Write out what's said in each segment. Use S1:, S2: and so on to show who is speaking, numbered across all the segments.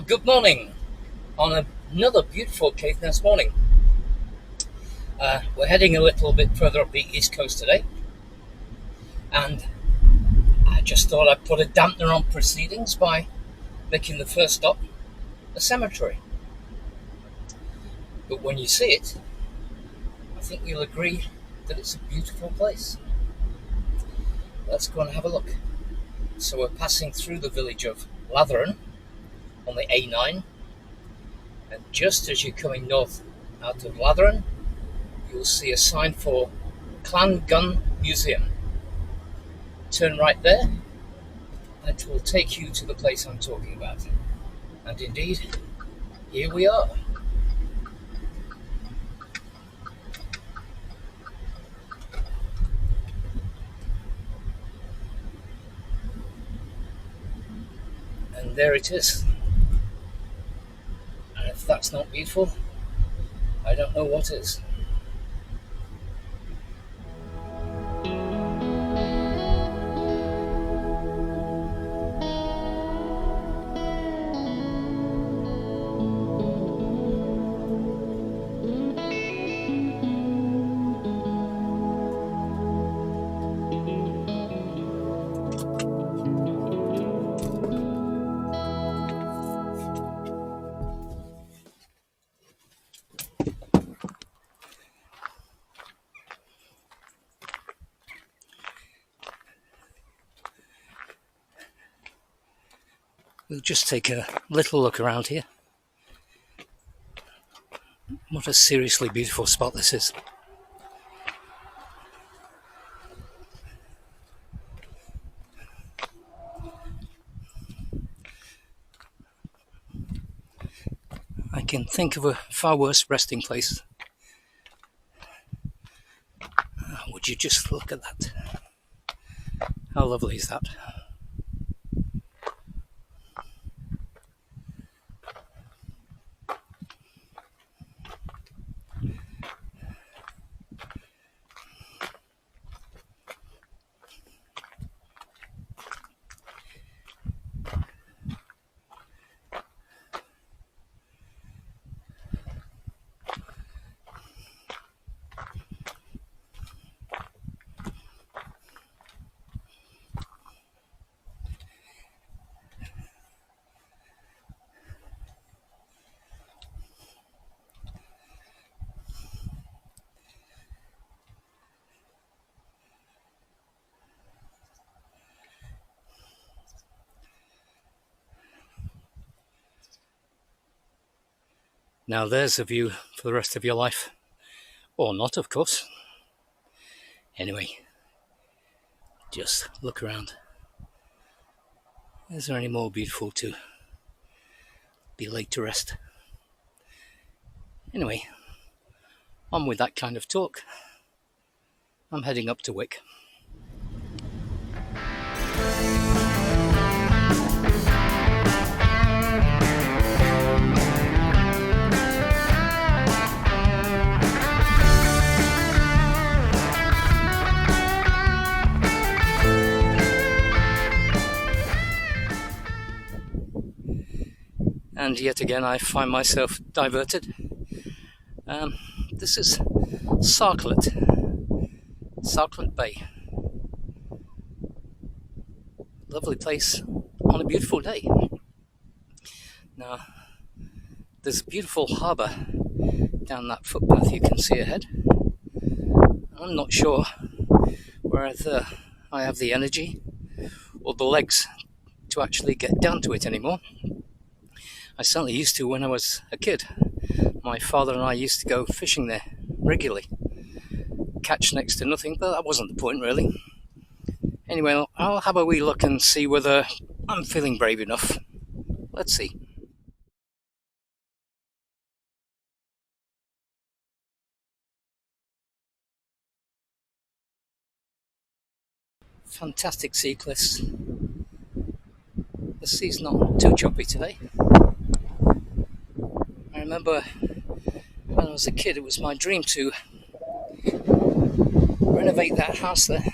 S1: Good morning on another beautiful Caithness morning. We're heading a little bit further up the east coast today, and I just thought I'd put a dampener on proceedings by making the first stop a cemetery. But when you see it, I think you'll agree that it's a beautiful place. Let's go and have a look. So we're passing through the village of Latheron on the A9, and just as you're coming north out of Latheron, you'll see a sign for Clan Gun Museum. Turn right there and it will take you to the place I'm talking about. And indeed, here we are. And there it is. And if that's not beautiful, I don't know what is. We'll just take a little look around here. What a seriously beautiful spot this is. I can think of a far worse resting place. Would you just look at that? How lovely is that? Now there's a view for the rest of your life. Or not, of course. Anyway, just look around. Is there any more beautiful to be laid to rest? Anyway, on with that kind of talk. I'm heading up to Wick. And yet again I find myself diverted. This is Sarclett Bay. Lovely place on a beautiful day. Now, there's a beautiful harbour down that footpath you can see ahead. I'm not sure whether I have the energy or the legs to actually get down to it anymore. I certainly used to when I was a kid. My father and I used to go fishing there regularly. Catch next to nothing, but that wasn't the point really. Anyway, I'll have a wee look and see whether I'm feeling brave enough. Let's see. Fantastic sea cliffs. The sea's not too choppy today. I remember when I was a kid, it was my dream to renovate that house there.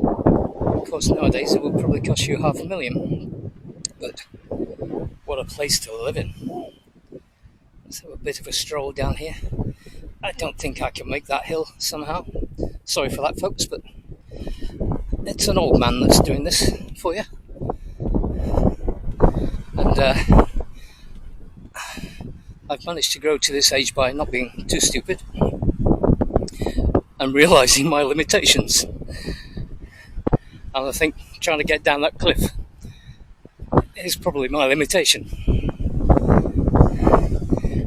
S1: Of course, nowadays it would probably cost you $500,000. But what a place to live in. Let's have a bit of a stroll down here. I don't think I can make that hill somehow. Sorry for that, folks, but it's an old man that's doing this for you. And I've managed to grow to this age by not being too stupid and realising my limitations. And I think trying to get down that cliff is probably my limitation.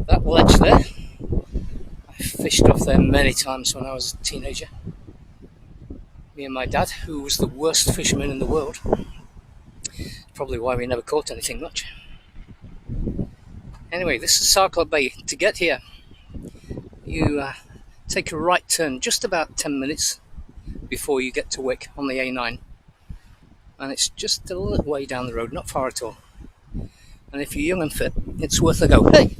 S1: That ledge there, I fished off there many times when I was a teenager. Me and my dad, who was the worst fisherman in the world. Probably why we never caught anything much. Anyway, this is Sarclub Bay. To get here, you take a right turn just about 10 minutes before you get to Wick on the A9. And it's just a little way down the road, not far at all. And if you're young and fit, it's worth a go. Hey!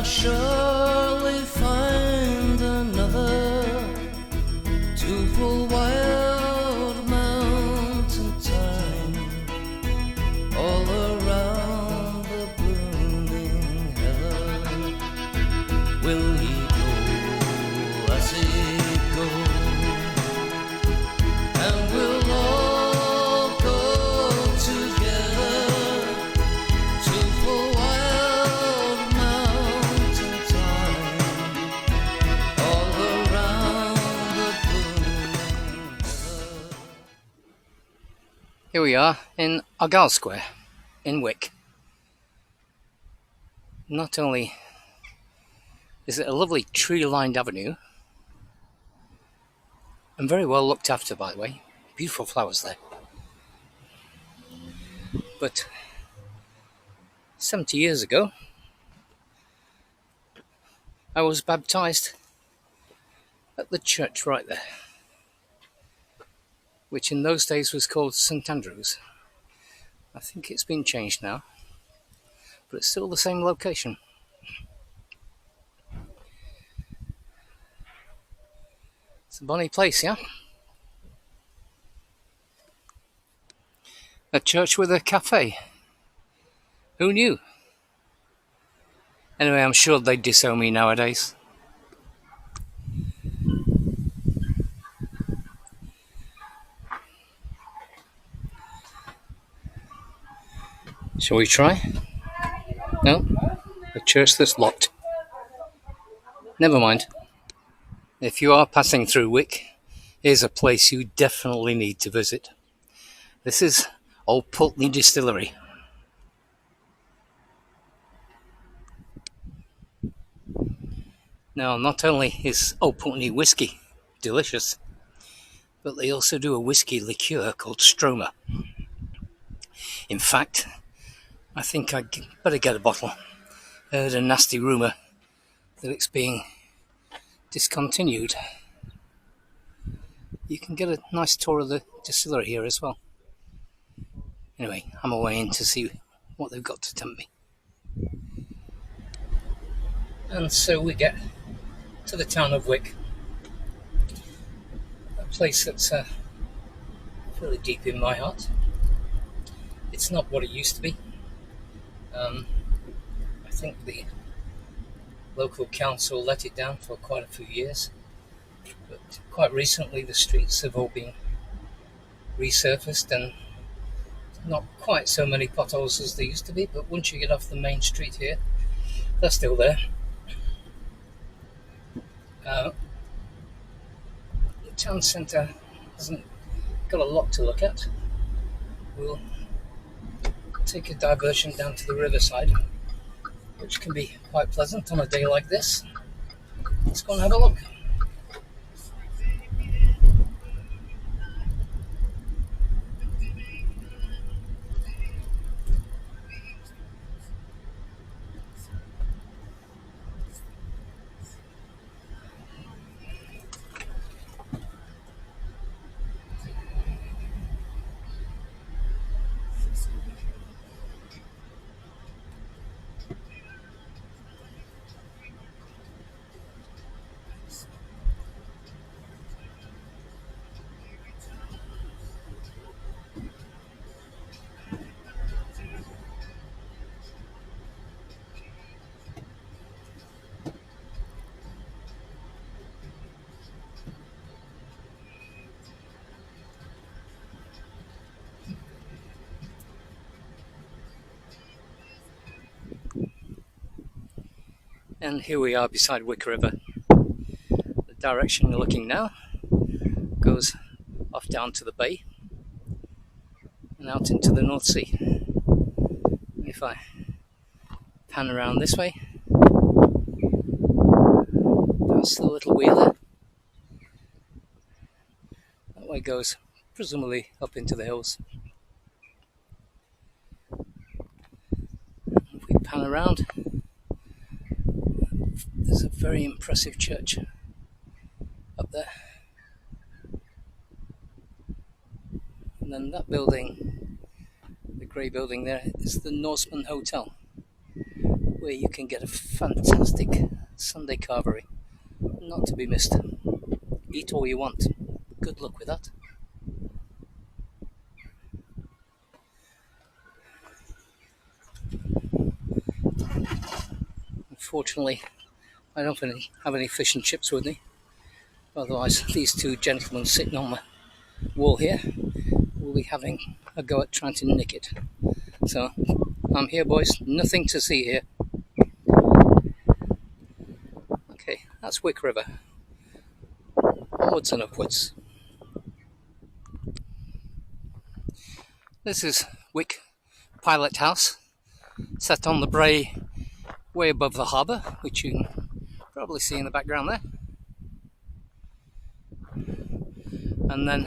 S2: surely find another to pull wild mountain thyme all around the blooming heather. Will he go as he go, and we'll all go together to pull wild mountain thyme all around the blooming heather.
S1: Here we are in Argyle Square in Wick. Not only is it a lovely tree-lined avenue, and very well looked after, by the way, beautiful flowers there, but 70 years ago I was baptized at the church right there, which in those days was called St Andrew's. I think it's been changed now, but it's still the same location. It's a bonny place, yeah? A church with a cafe. Who knew? Anyway, I'm sure they'd disown me nowadays. Shall we try? No? A church that's locked. Never mind. If you are passing through Wick, here's a place you definitely need to visit. This is Old Pulteney Distillery. Now, not only is Old Pulteney whiskey delicious, but they also do a whiskey liqueur called Stroma. In fact, I think I'd better get a bottle. I heard a nasty rumour that it's being discontinued. You can get a nice tour of the distillery here as well. Anyway, I'm away in to see what they've got to tempt me. And so we get to the town of Wick, a place that's fairly deep in my heart. It's not what it used to be. I think the local council let it down for quite a few years, but quite recently the streets have all been resurfaced and not quite so many potholes as there used to be, but once you get off the main street here, they're still there. The town centre hasn't got a lot to look at. We'll take a diversion down to the riverside, which can be quite pleasant on a day like this. Let's go and have a look. And here we are beside Wick River. The direction you're looking now goes off down to the bay and out into the North Sea. If I pan around this way, that's the little wheel there. That way goes presumably up into the hills. If we pan around, there's a very impressive church up there. And then that building, the grey building there, is the Norseman Hotel, where you can get a fantastic Sunday carvery, not to be missed. Eat all you want. Good luck with that. Unfortunately, I don't have any fish and chips with me. Otherwise, these two gentlemen sitting on the wall here will be having a go at trying to nick it. So, I'm here, boys. Nothing to see here. Okay, that's Wick River. Onwards and upwards. This is Wick Pilot House, set on the brae way above the harbour, which you can probably see in the background there. And then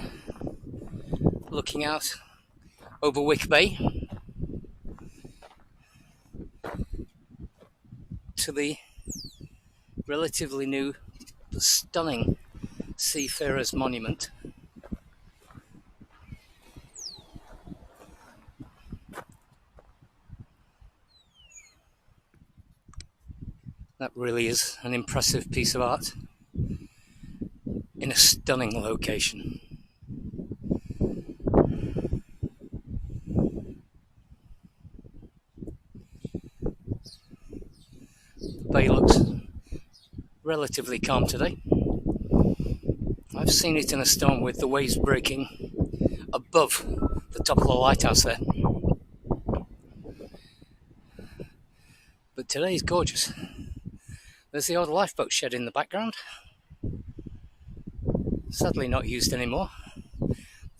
S1: looking out over Wick Bay to the relatively new but stunning seafarers monument. That really is an impressive piece of art in a stunning location. The bay looks relatively calm today. I've seen it in a storm with the waves breaking above the top of the lighthouse there. But today is gorgeous. There's the old lifeboat shed in the background. Sadly not used anymore.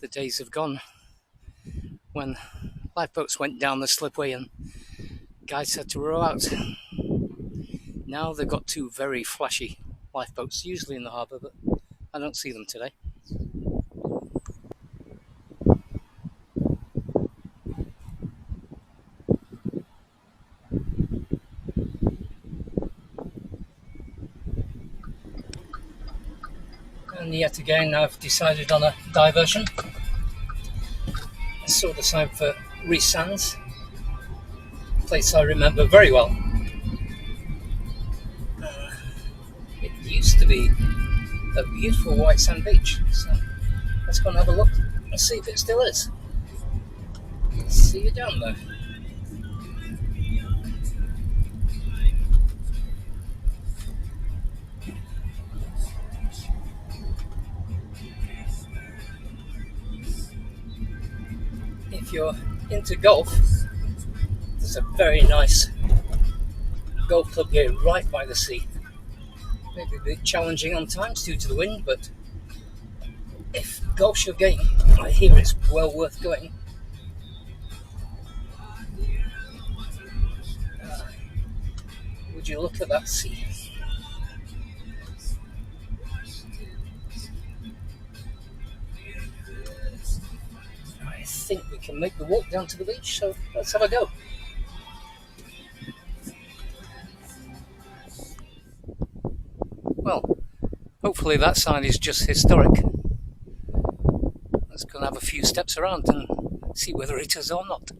S1: The days have gone when lifeboats went down the slipway and guys had to row out. Now they've got two very flashy lifeboats, usually in the harbour, but I don't see them today. And yet again I've decided on a diversion. I saw the sign for Rees Sands, a place I remember very well. It used to be a beautiful white sand beach, so let's go and have a look and see if it still is. See you down there. If you're into golf, there's a very nice golf club here right by the sea. Maybe a bit challenging on times due to the wind, but if golf's your game, I hear it's well worth going. Would you look at that sea? I think we can make the walk down to the beach, so let's have a go. Well, hopefully that sign is just historic. Let's go and have a few steps around and see whether it is or not.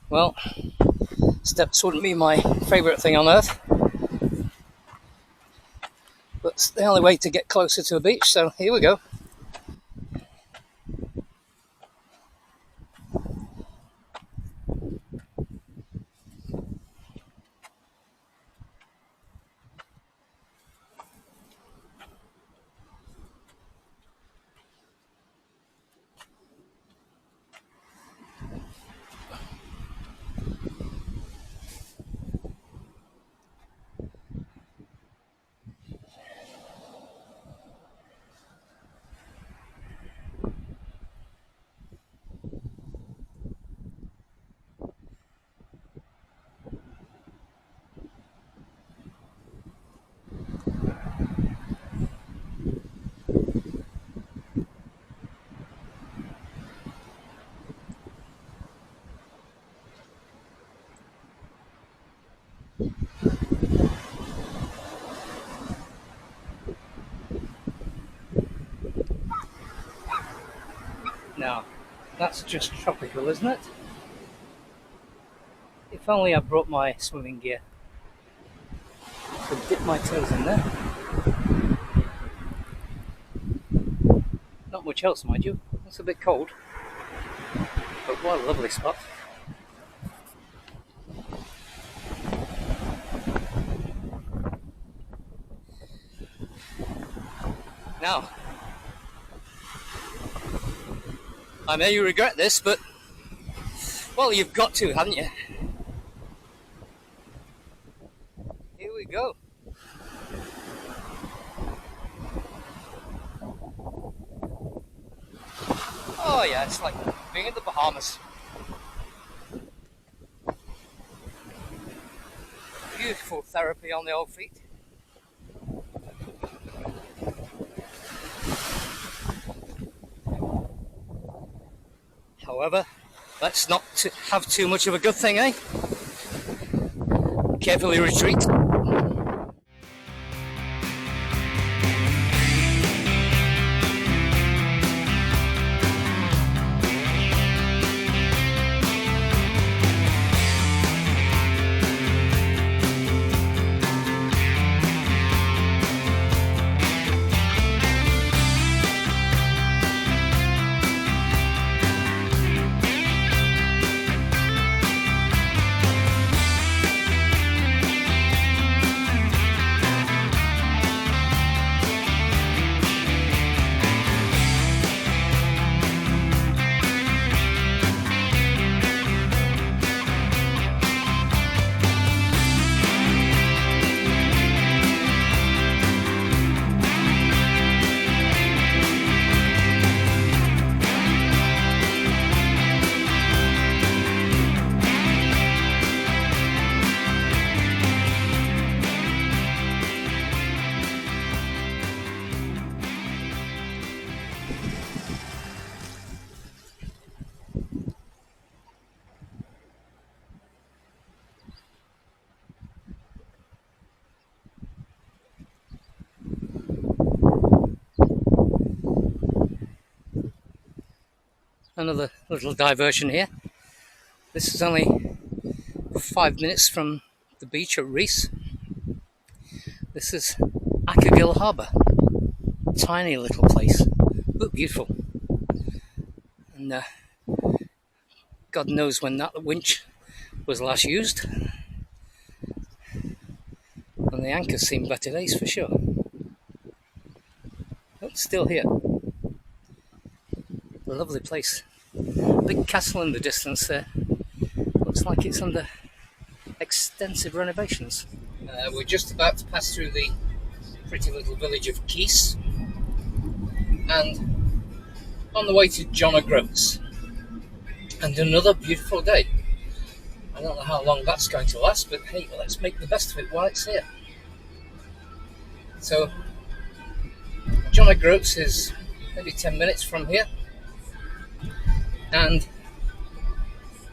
S1: Well, steps wouldn't be my favourite thing on earth, but it's the only way to get closer to a beach, so here we go. Now, that's just tropical, isn't it? If only I brought my swimming gear. I could dip my toes in there. Not much else, mind you. It's a bit cold. But what a lovely spot. Now, I may regret this, but, well, you've got to, haven't you? Here we go. Oh yeah, it's like being in the Bahamas. Beautiful therapy on the old feet. However, let's not have too much of a good thing, eh? Carefully retreat. Another little diversion here. This is only 5 minutes from the beach at Rees. This is Ackergill Harbour. Tiny little place, but beautiful. And God knows when that winch was last used. And the anchors seem better days for sure. But still here. A lovely place. Big castle in the distance there. Looks like it's under extensive renovations. We're just about to pass through the pretty little village of Keys and on the way to John O Groats. And another beautiful day. I don't know how long that's going to last, but hey, let's make the best of it while it's here. So, John O Groats is maybe 10 minutes from here. And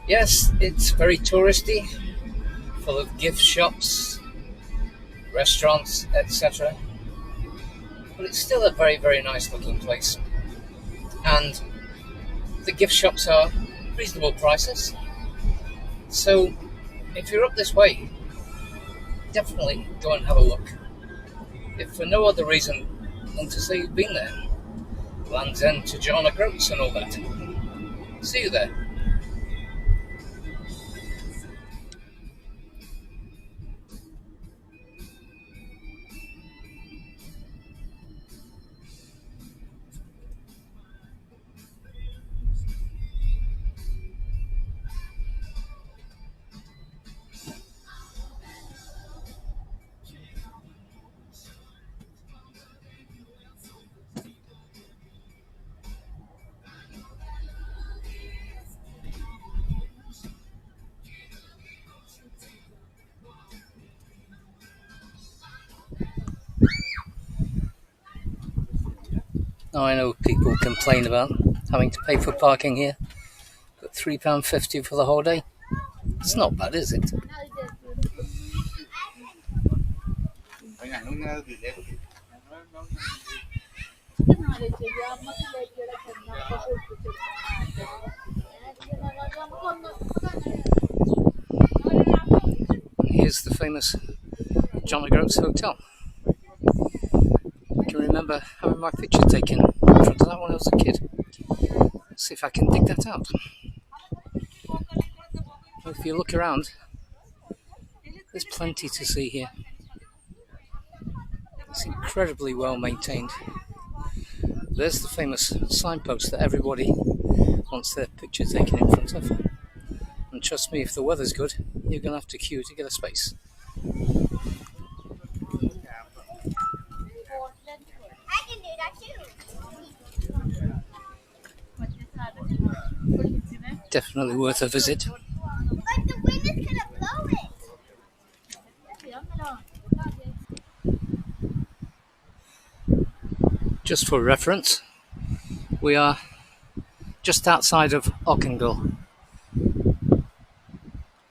S1: yes, it's very touristy, full of gift shops, restaurants, etc. But it's still a very, very nice looking place. And the gift shops are reasonable prices. So if you're up this way, definitely go and have a look. If for no other reason than to say you've been there. Land's End to John O Groats and all that. See you there. Now I know people complain about having to pay for parking here, but £3.50 for the whole day? It's not bad, is it? And here's the famous John O Groats Hotel. I can remember having my picture taken in front of that when I was a kid. Let's see if I can dig that out. Well, if you look around, there's plenty to see here. It's incredibly well maintained. There's the famous signpost that everybody wants their picture taken in front of. And trust me, if the weather's good, you're going to have to queue to get a space. Definitely worth a visit.
S3: But the wind is gonna blow it.
S1: Just for reference, we are just outside of Auchenville,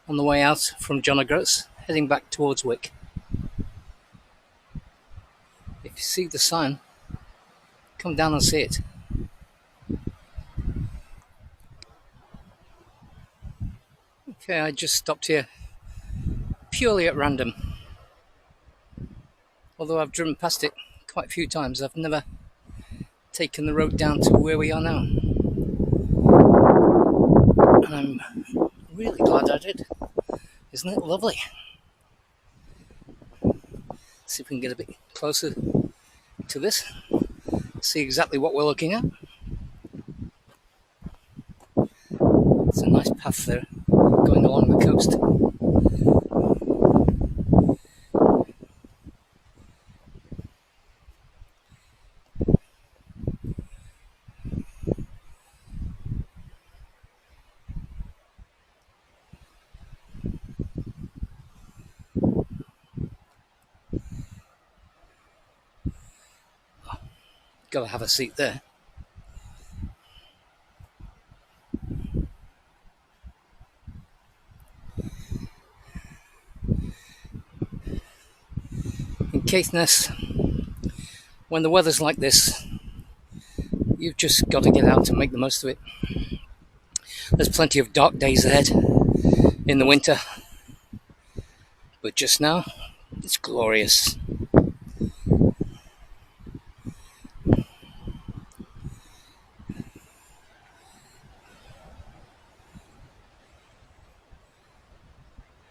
S1: on the way out from John O Groats, heading back towards Wick. If you see the sign, come down and see it. Okay, I just stopped here purely at random. Although I've driven past it quite a few times, I've never taken the road down to where we are now. And I'm really glad I did. Isn't it lovely? See if we can get a bit closer to this, see exactly what we're looking at. It's a nice path there, going along the coast. Gotta have a seat there. In Caithness, when the weather's like this, you've just got to get out and make the most of it. There's plenty of dark days ahead in the winter, but just now, it's glorious.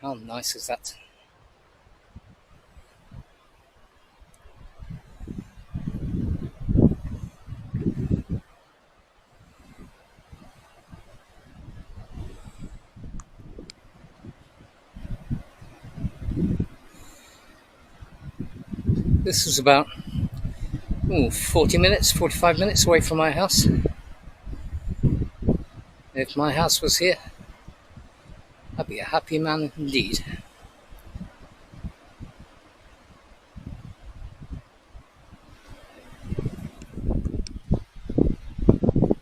S1: How nice is that? This was about 40 minutes, 45 minutes away from my house. If my house was here, I'd be a happy man indeed.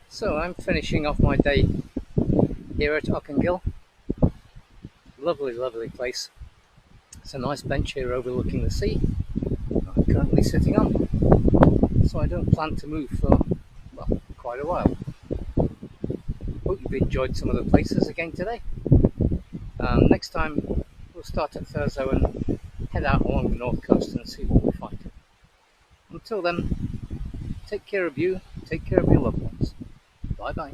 S1: So I'm finishing off my day here at Auchenville. Lovely, lovely place. It's a nice bench here overlooking the sea I'm currently sitting on. So I don't plan to move for, well, quite a while. Hope you've enjoyed some of the places again today. Next time we'll start at Thurso and head out along the north coast and see what we find. Until then, take care of you, take care of your loved ones. Bye bye.